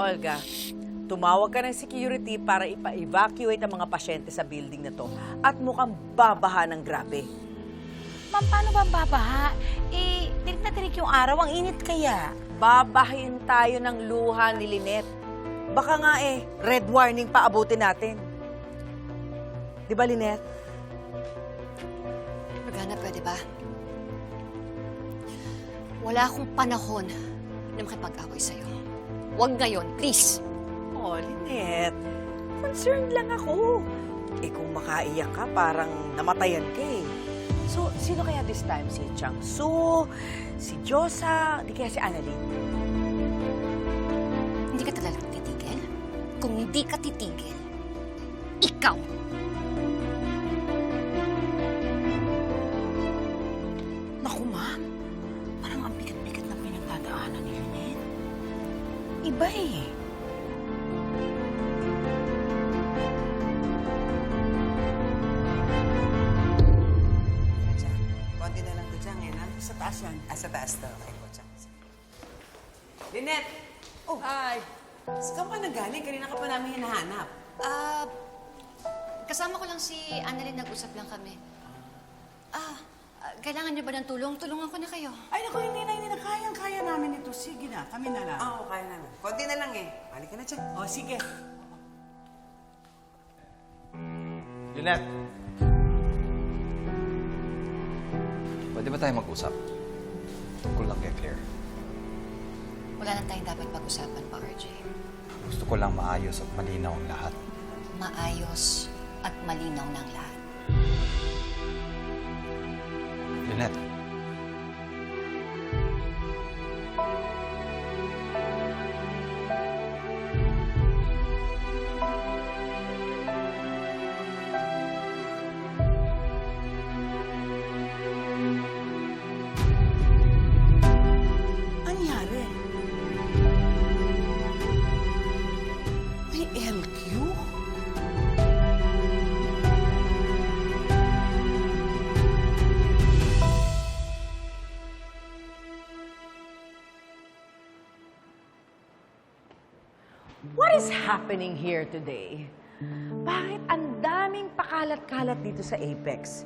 Olga, tumawag ka ng security para ipa-evacuate ang mga pasyente sa building na to. At mukhang babaha ng grabe. Ma'am, paano ba babaha? Tirik na tirik yung araw. Ang init kaya. Babahin tayo ng luha ni Lynette. Baka nga red warning pa abutin natin. Di ba, Lynette? Morgana, pwede ba? Wala akong panahon na makipag-away sa'yo. Huwag ngayon, please. Oh, Lynette. Concerned lang ako. Kung makaiyak ka, parang namatayan ka So, sino kaya this time? Si Changsu, si Josa, di kaya si Annalyn? Hindi ka talagang titigil? Kung hindi ka titigil, ikaw! Naku, ma'am. Parang ang bigat-bigat ng pinagdadaanan ni Lynette. Iba Konti na lang to dyan, sa taas yan. Sa taas to. Okay po, dyan. Lynette! Oh, hi! Saan ka nagaling? Kanina ka pa namin hinahanap. Kasama ko lang si Annalyn, nag-usap lang kami. Kailangan niyo ba ng tulong? Tulungan ko na kayo. Ay, naku, hindi na. Kayang-kaya namin ito. Sige na, kami na lang. Oo, kaya namin. Konti na lang Balik ka na dyan. Oh, sige. Lynette! Pwede ba tayo mag-usap? Tungkol lang kay Claire. Wala na tayong dapat pag-usapan pa, RJ. Gusto ko lang maayos at malinaw ang lahat. Maayos at malinaw ng lahat. Lynette! Anyari? May LQ? What is happening here today? Bakit ang daming pakalat-kalat dito sa Apex?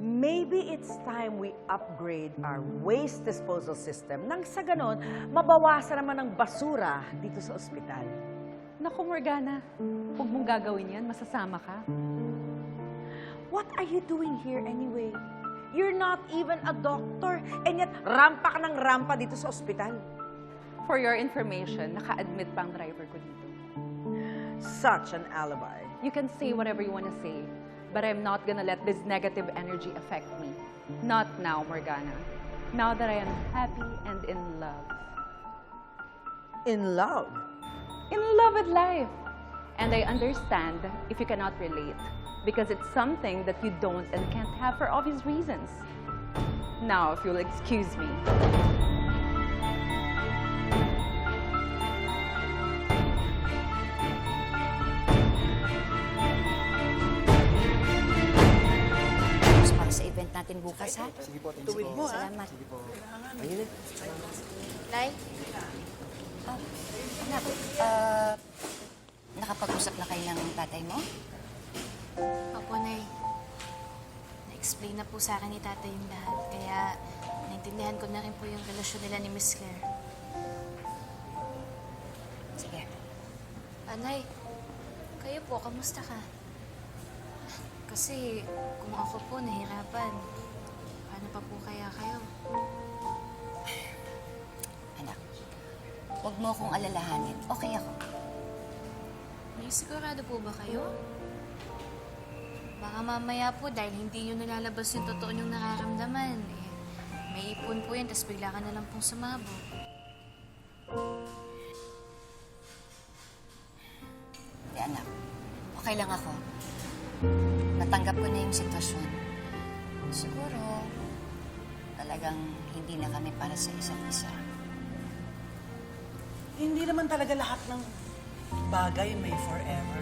Maybe it's time we upgrade our waste disposal system nang sa ganon, mabawasan naman ang basura dito sa ospital. Naku, Morgana, huwag mong gagawin yan. Masasama ka. What are you doing here anyway? You're not even a doctor, and yet rampa ka ng rampa dito sa ospital. For your information, naka-admit pa ang driver ko dito. Such an alibi. You can say whatever you want to say, but I'm not gonna let this negative energy affect me. Not now, Morgana. Now that I am happy and in love. In love? In love with life. And I understand if you cannot relate, because it's something that you don't and can't have for obvious reasons. Now, if you'll excuse me. Para sa event natin bukas, ha? Sige po, Tuwid mo, ha? Salamat. Sige po. Nay? Anak, nakapag-usap na kayo ng tatay mo? Opo, Nay. Na-explain na po sa akin ni Tatay yung lahat. Kaya naintindihan ko na rin po yung relasyon nila ni Miss Claire. Sige. Nay, kayo po, kamusta ka? Kasi kung ako po nahirapan, paano pa po kaya kayo? Anak, huwag mo akong alalahanin. Okay ako. May sigurado po ba kayo? Baka mamaya po dahil hindi nyo nalalabas yung totoo nyong nararamdaman. May ipon po yan, tapos bigla ka na lang pong sumabog. Hindi, anak. Okay lang ako. Natanggap ko na yung sitwasyon. Siguro, talagang hindi na kami para sa isa't isa. Hindi naman talaga lahat ng bagay may forever.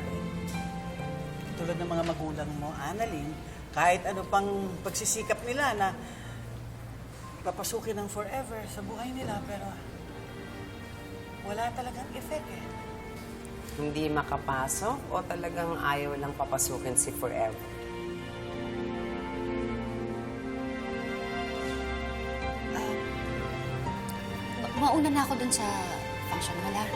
Tulad ng mga magulang mo, Annalyn, kahit ano pang pagsisikap nila na papasukin ng forever sa buhay nila, pero Wala talagang effect eh. Hindi makapasok o talagang ayaw lang papasukin si Forever? Mauna na ako dun sa function. Wala.